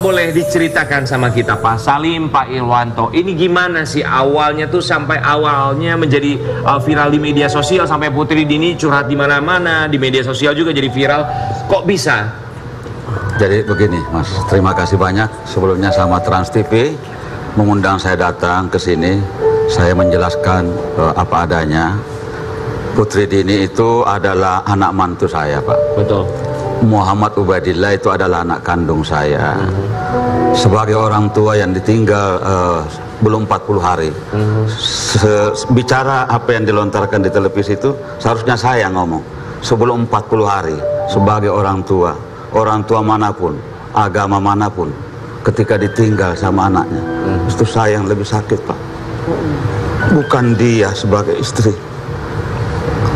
boleh diceritakan sama kita Pak Salim, Pak Irwanto, ini gimana sih awalnya tuh sampai awalnya menjadi viral di media sosial sampai Putri Dini curhat di mana-mana, di media sosial juga jadi viral. Kok bisa? Jadi begini Mas, terima kasih banyak sebelumnya sama Trans TV mengundang saya datang ke sini. Saya menjelaskan apa adanya. Putri Dini itu adalah anak mantu saya Pak. Betul. Muhammad Ubaidillah itu adalah anak kandung saya. Sebagai orang tua yang ditinggal belum 40 hari, bicara apa yang dilontarkan di televisi itu seharusnya saya yang ngomong. Sebelum 40 hari, sebagai orang tua manapun, agama manapun, ketika ditinggal sama anaknya, itu saya yang lebih sakit Pak. Bukan dia sebagai istri.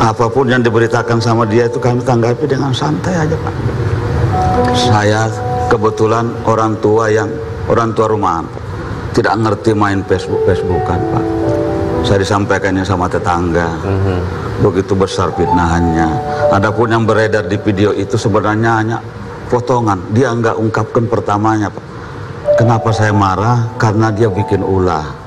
Apapun yang diberitakan sama dia itu kami tanggapi dengan santai aja Pak. Saya kebetulan orang tua rumahan Pak. Tidak ngerti main Facebookan Pak. Saya disampaikannya sama tetangga. Begitu besar fitnahannya. Adapun yang beredar di video itu sebenarnya hanya potongan. Dia nggak ungkapkan pertamanya Pak. Kenapa saya marah? Karena dia bikin ulah.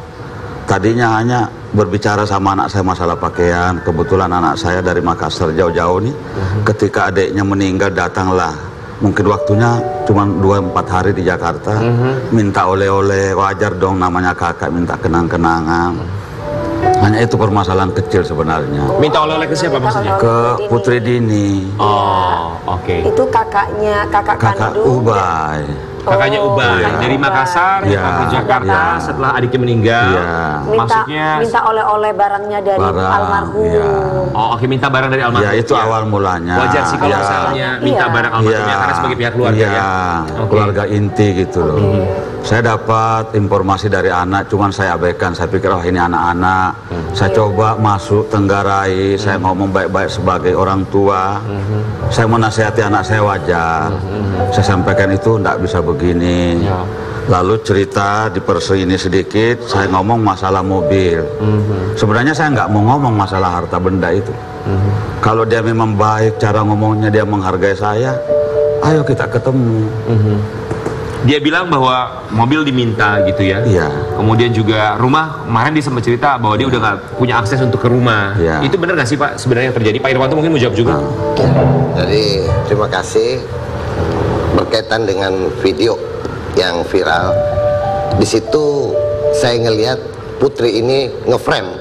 Tadinya hanya berbicara sama anak saya masalah pakaian. Kebetulan anak saya dari Makassar jauh-jauh nih. Ketika adiknya meninggal datanglah. Mungkin waktunya cuma 2-4 hari di Jakarta. Minta oleh-oleh, wajar dong namanya kakak minta kenang-kenangan. Hanya itu permasalahan kecil sebenarnya. Minta oleh-oleh ke siapa maksudnya? Ke Putri Dini. Oh, oke. Itu kakak kandung. Ubay. Kakaknya Ubay dari Makassar ke Jakarta setelah adiknya meninggal. Minta oleh-oleh barangnya dari almarhum. Oh, oke, minta barang dari almarhum. Ya, itu awal mulanya. Wajar sih kalau misalnya minta barang almarhumnya karena sebagai pihak keluarga keluarga inti gitu loh. Saya dapat informasi dari anak, cuman saya abaikan. Saya pikir oh ini anak-anak. Saya coba masuk tenggarai, saya ngomong baik-baik sebagai orang tua. Saya menasihati anak saya wajar. Saya sampaikan itu tidak bisa begini. Lalu cerita ini sedikit, saya ngomong masalah mobil. Sebenarnya saya nggak mau ngomong masalah harta benda itu. Kalau dia memang baik cara ngomongnya, dia menghargai saya, ayo kita ketemu. Dia bilang bahwa mobil diminta gitu ya. Iya. Kemudian juga rumah, kemarin dia sempat cerita bahwa dia udah nggak punya akses untuk ke rumah. Itu benar nggak sih Pak sebenarnya yang terjadi? Pak Irwanto mungkin mau jawab juga. Jadi terima kasih. Berkaitan dengan video yang viral, di situ saya ngelihat Putri ini ngeframe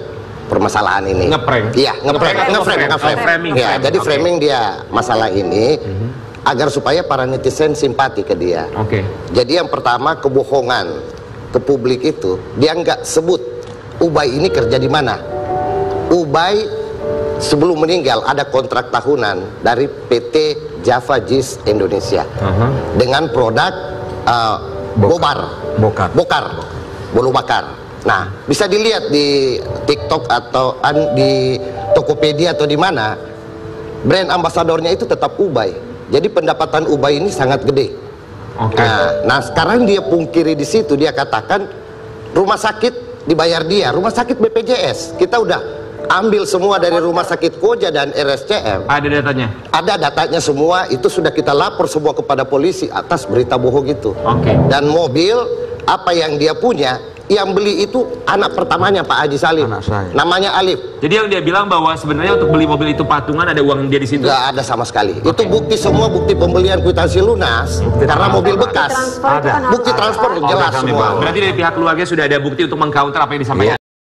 permasalahan ini. Ngeprank? Iya, ngeframe. Ya, jadi framing dia masalah ini agar supaya para netizen simpati ke dia. Jadi yang pertama kebohongan ke publik itu, dia nggak sebut Ubay ini kerja di mana. Ubay sebelum meninggal ada kontrak tahunan dari PT Java Jis Indonesia dengan produk bolu bakar. Nah, bisa dilihat di TikTok atau di Tokopedia atau di mana, brand ambasadornya itu tetap Ubay. Jadi pendapatan Ubay ini sangat gede. Nah, sekarang dia pungkiri di situ, dia katakan rumah sakit dibayar dia, rumah sakit BPJS. Kita udah ambil semua dari rumah sakit Koja dan RSCM. Ada datanya? Ada datanya semua, itu sudah kita lapor semua kepada polisi atas berita bohong itu. Dan mobil, apa yang dia punya, yang beli itu anak pertamanya Pak Haji Salim. Namanya Alif. Jadi yang dia bilang bahwa sebenarnya untuk beli mobil itu patungan, ada uang dia di situ? Nggak ada sama sekali. Itu bukti semua, bukti pembelian kwitansi lunas. Karena mobil bekas. Bukti transport jelas semua. Berarti dari pihak keluarga sudah ada bukti untuk mengcounter apa yang disampaikan?